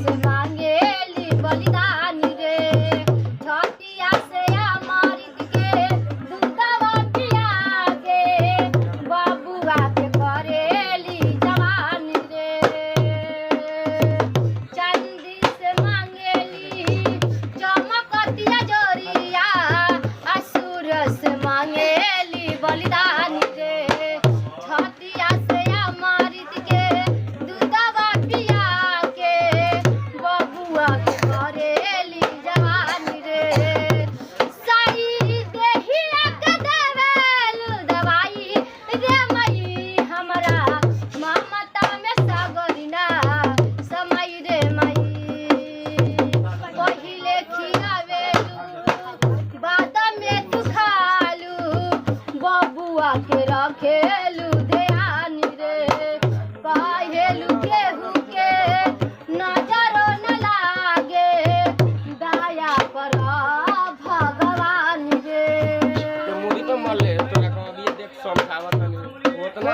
से मांगेली बलिदान रे छतिया से अमृत के दूधवा पिया के बबुआ के करेली जवान रे चांदी से मांगेली चमकतिया जोरिया असुर से मांगेली बलिदान रे छतिया से अमृत के दूधवा पिया के बबुआ के करेली जवान रे सही देहिया के देवेलु दवाई रे मई हमरा ममता में सागरिना समय रे मई पहिले खियावेलु बाद में तू खालू बबुआ के रखेलू ध्यान रे कहेलू केहू के नजरो न लागे दया कर भगवान रे तो मुड़ी तो मले तोरा को अभी देख समझावत नहीं उतना